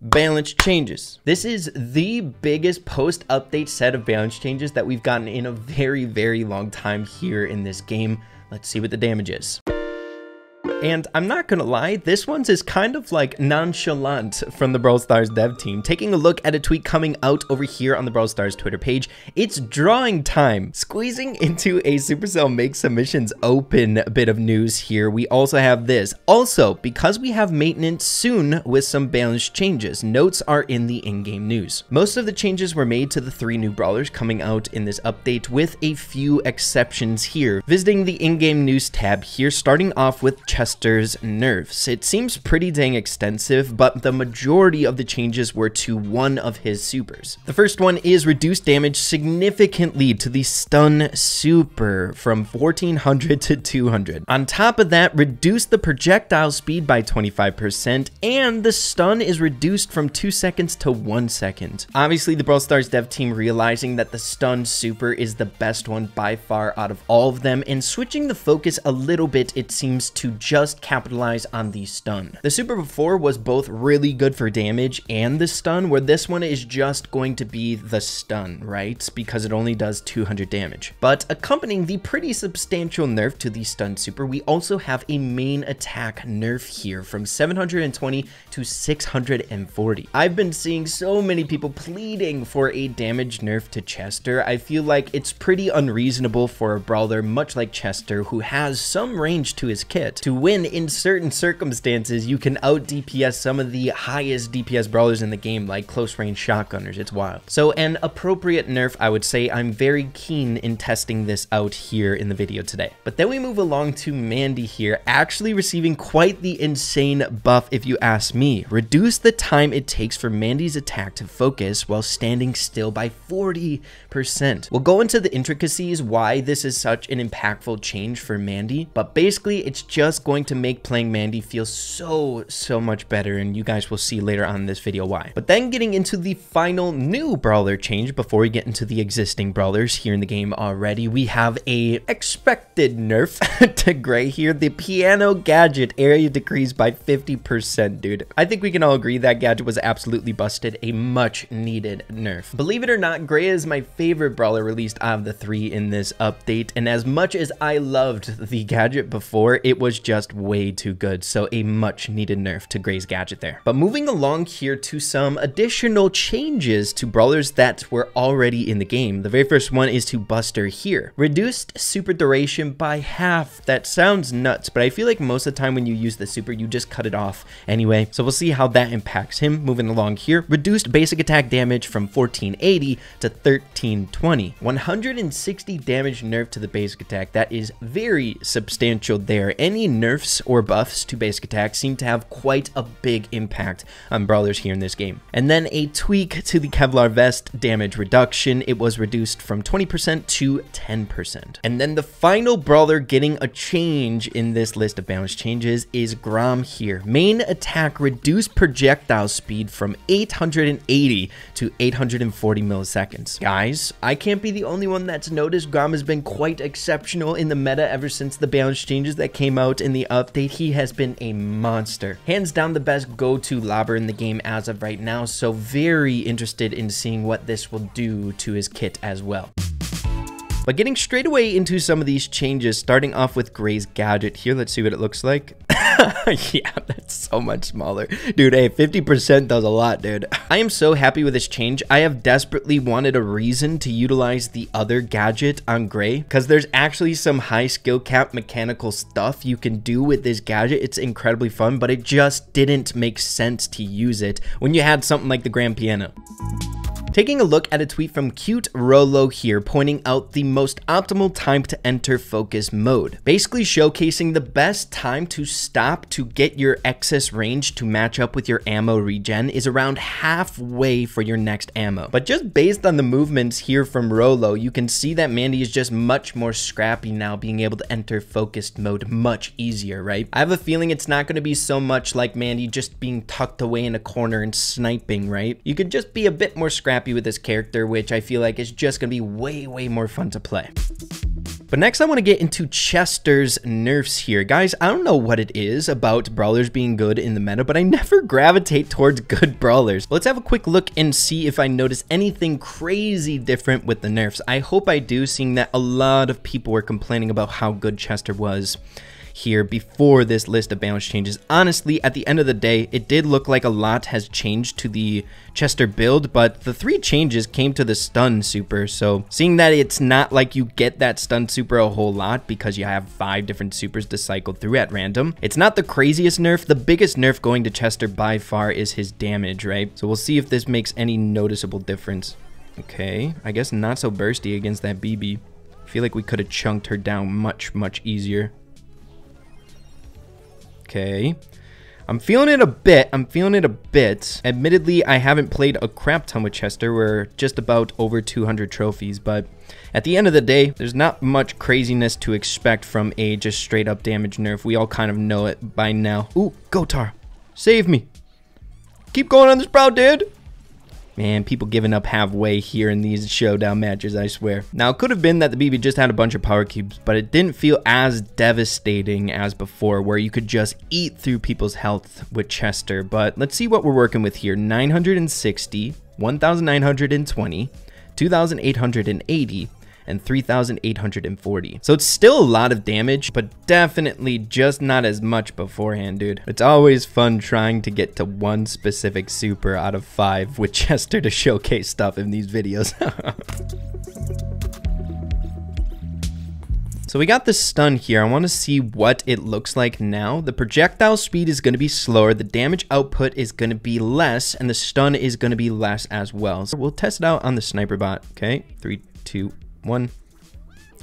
balance changes. This is the biggest post-update set of balance changes that we've gotten in a very long time here in this game. Let's see what the damage is. And I'm not gonna lie, this one's is kind of like nonchalant from the Brawl Stars dev team. Taking a look at a tweet coming out over here on the Brawl Stars Twitter page, it's drawing time. Squeezing into a Supercell Make Submissions open bit of news here, we also have this. Also, because we have maintenance soon with some balance changes, notes are in the in-game news. Most of the changes were made to the 3 new brawlers coming out in this update, with a few exceptions here. Visiting the in-game news tab here, starting off with Chester's nerfs. It seems pretty dang extensive, but the majority of the changes were to one of his supers. The first one is reduce damage significantly to the stun super from 1400 to 200. On top of that, reduce the projectile speed by 25%, and the stun is reduced from 2 seconds to 1 second. Obviously, the Brawl Stars dev team realizing that the stun super is the best one by far out of all of them, and switching the focus a little bit, it seems to just capitalize on the stun. The super before was both really good for damage and the stun, where this one is just going to be the stun, right? Because it only does 200 damage. But accompanying the pretty substantial nerf to the stun super, we also have a main attack nerf here from 720 to 640. I've been seeing so many people pleading for a damage nerf to Chester. I feel like it's pretty unreasonable for a brawler much like Chester, who has some range to his kit, to win in certain circumstances. You can out DPS some of the highest DPS brawlers in the game, like close range shotgunners. It's wild. So an appropriate nerf, I would say. I'm very keen in testing this out here in the video today. But then we move along to Mandy here, actually receiving quite the insane buff if you ask me. Reduce the time it takes for Mandy's attack to focus while standing still by 40%. We'll go into the intricacies why this is such an impactful change for Mandy, but basically it's just going to make playing Mandy feel so much better, and you guys will see later on in this video why. But then getting into the final new brawler change before we get into the existing brawlers here in the game already, we have a expected nerf to Gray here. The piano gadget area decreased by 50%, dude. I think we can all agree that gadget was absolutely busted, a much needed nerf. Believe it or not, Gray is my favorite brawler released out of the 3 in this update, and as much as I loved the gadget before, it was just way too good, so a much needed nerf to Gray's gadget there. But moving along here to some additional changes to brawlers that were already in the game. The very first one is to Buster here. Reduced super duration by half. That sounds nuts, but I feel like most of the time when you use the super, you just cut it off anyway. So we'll see how that impacts him. Moving along here, reduced basic attack damage from 1480 to 1320. 160 damage nerf to the basic attack. That is very substantial there. Any nerfs or buffs to basic attack seem to have quite a big impact on brawlers here in this game. And then a tweak to the Kevlar vest damage reduction. It was reduced from 20% to 10%. And then the final brawler getting a change in this list of balance changes is Grom here. Main attack reduced projectile speed from 880 to 840 milliseconds. Guys, I can't be the only one that's noticed Grom has been quite exceptional in the meta ever since the balance changes that came out in the update. He has been a monster. Hands down the best go-to lobber in the game as of right now, so very interested in seeing what this will do to his kit as well. But getting straight away into some of these changes, starting off with Gray's gadget here. Let's see what it looks like. Yeah, that's so much smaller. Dude, hey, 50% does a lot, dude. I am so happy with this change. I have desperately wanted a reason to utilize the other gadget on Gray, because there's actually some high skill cap mechanical stuff you can do with this gadget. It's incredibly fun, but it just didn't make sense to use it when you had something like the grand piano. Taking a look at a tweet from Cute Rolo here, pointing out the most optimal time to enter focus mode. Basically showcasing the best time to stop to get your excess range to match up with your ammo regen is around halfway for your next ammo. But just based on the movements here from Rolo, you can see that Mandy is just much more scrappy now, being able to enter focused mode much easier, right? I have a feeling it's not going to be so much like Mandy just being tucked away in a corner and sniping, right? You could just be a bit more scrappy with this character, which I feel like is just gonna be way more fun to play. But next I want to get into Chester's nerfs here. Guys, I don't know what it is about brawlers being good in the meta, but I never gravitate towards good brawlers. Let's have a quick look and see if I notice anything crazy different with the nerfs. I hope I do, seeing that a lot of people were complaining about how good Chester was here before this list of balance changes. Honestly, at the end of the day, it did look like a lot has changed to the Chester build, but the 3 changes came to the stun super. So seeing that it's not like you get that stun super a whole lot because you have 5 different supers to cycle through at random, it's not the craziest nerf. The biggest nerf going to Chester by far is his damage, right? So we'll see if this makes any noticeable difference. Okay, I guess not so bursty against that BB. I feel like we could have chunked her down much easier. Okay, I'm feeling it a bit. Admittedly, I haven't played a crap ton with Chester. We're just about over 200 trophies, but at the end of the day, there's not much craziness to expect from a just straight up damage nerf. We all kind of know it by now. Ooh, go Tar, save me. Keep going on this Brawl, dude. Man, people giving up halfway here in these showdown matches, I swear. Now, it could have been that the BB just had a bunch of power cubes, but it didn't feel as devastating as before, where you could just eat through people's health with Chester. But let's see what we're working with here. 960, 1,920, 2,880, and 3,840. So it's still a lot of damage, but definitely just not as much beforehand, dude. It's always fun trying to get to one specific super out of 5 with Chester to showcase stuff in these videos. So we got the stun here. I want to see what it looks like now. The projectile speed is going to be slower, the damage output is going to be less, and the stun is going to be less as well. So we'll test it out on the sniper bot. Okay, 3, 2, 1.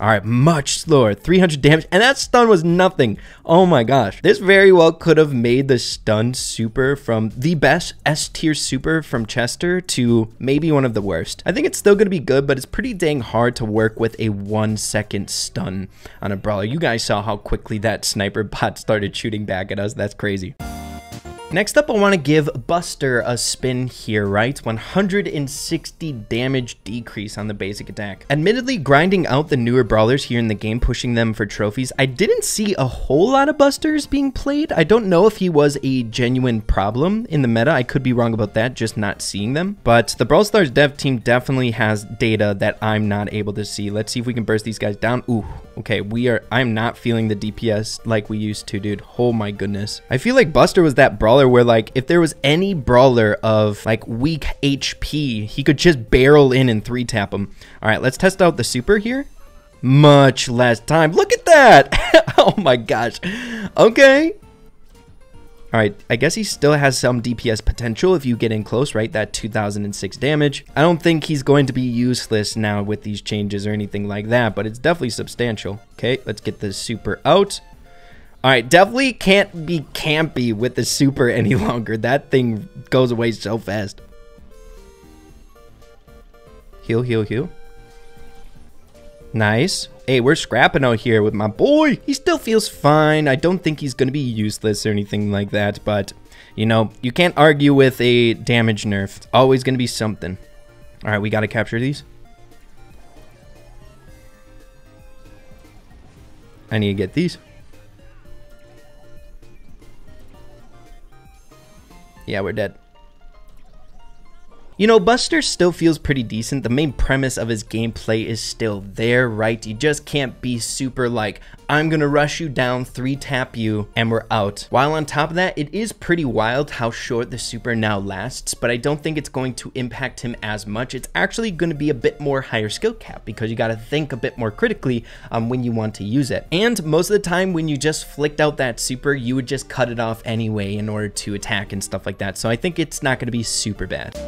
All right, much slower, 300 damage, and that stun was nothing. Oh my gosh, this very well could have made the stun super from the best S tier super from Chester to maybe one of the worst. I think it's still gonna be good, but it's pretty dang hard to work with a 1-second stun on a brawler. You guys saw how quickly that sniper bot started shooting back at us. That's crazy. Next up, I want to give Buster a spin here, right? 160 damage decrease on the basic attack. Admittedly, grinding out the newer brawlers here in the game, pushing them for trophies, I didn't see a whole lot of Busters being played. I don't know if he was a genuine problem in the meta. I could be wrong about that, just not seeing them. But the Brawl Stars dev team definitely has data that I'm not able to see. Let's see if we can burst these guys down. Ooh, okay, I'm not feeling the DPS like we used to, dude. Oh my goodness. I feel like Buster was that brawler where, like, if there was any brawler of like weak HP, he could just barrel in and 3-tap him. All right, let's test out the super here. Much less time. Look at that. Oh my gosh. Okay. All right, I guess he still has some DPS potential if you get in close, right? That 2006 damage. I don't think he's going to be useless now with these changes or anything like that, but it's definitely substantial. Okay, let's get the super out. All right, definitely can't be campy with the super any longer. That thing goes away so fast. Heal, heal, heal. Nice. Hey, we're scrapping out here with my boy. He still feels fine. I don't think he's going to be useless or anything like that, but, you know, you can't argue with a damage nerf. It's always going to be something. All right, we got to capture these. I need to get these. Yeah, we're dead. You know, Buster still feels pretty decent. The main premise of his gameplay is still there, right? You just can't be super like, I'm gonna rush you down, 3-tap you, and we're out. While on top of that, it is pretty wild how short the super now lasts, but I don't think it's going to impact him as much. It's actually gonna be a bit more higher skill cap because you gotta think a bit more critically when you want to use it. And most of the time when you just flicked out that super, you would just cut it off anyway in order to attack and stuff like that. So I think it's not gonna be super bad.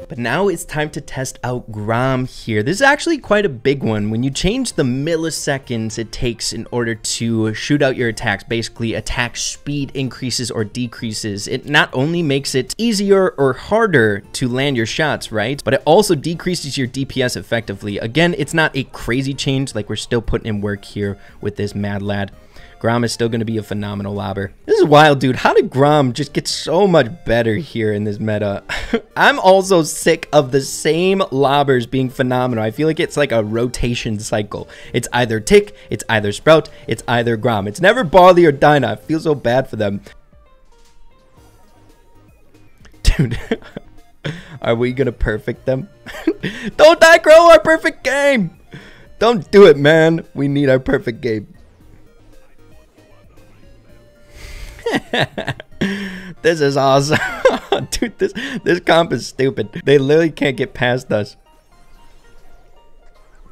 But now it's time to test out Grom here. This is actually quite a big one. When you change the milliseconds it takes in order to shoot out your attacks, basically attack speed increases or decreases, it not only makes it easier or harder to land your shots, right? But it also decreases your DPS effectively. Again, it's not a crazy change, like we're still putting in work here with this mad lad. Grom is still going to be a phenomenal lobber. This is wild, dude. How did Grom just get so much better here in this meta? I'm also sick of the same lobbers being phenomenal. I feel like it's like a rotation cycle. It's either Tick, it's either Sprout, it's either Grom. It's never Barley or Dinah. I feel so bad for them. Dude, are we going to perfect them? Don't die, Crow, our perfect game. Don't do it, man. We need our perfect game. This is awesome. Dude, this comp is stupid. They literally can't get past us.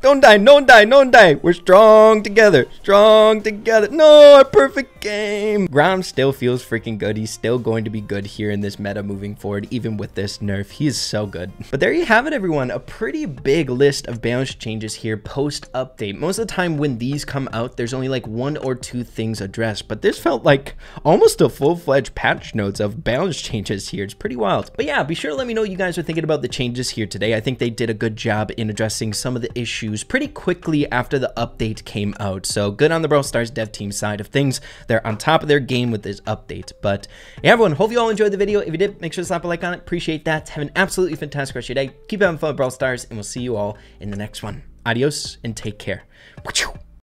Don't die, don't die, don't die. We're strong together. Strong together. No, a perfect game. Grom still feels freaking good. He's still going to be good here in this meta moving forward, even with this nerf. He is so good. But there you have it, everyone. A pretty big list of balance changes here post-update. Most of the time when these come out, there's only like 1 or 2 things addressed. But this felt like almost a full-fledged patch notes of balance changes here. It's pretty wild. But yeah, be sure to let me know what you guys are thinking about the changes here today. I think they did a good job in addressing some of the issues pretty quickly after the update came out. So good on the Brawl Stars dev team side of things. They're on top of their game with this update. But yeah, everyone, hope you all enjoyed the video. If you did, make sure to slap a like on it. Appreciate that. Have an absolutely fantastic rest of your day. Keep having fun with Brawl Stars, and we'll see you all in the next one. Adios and take care.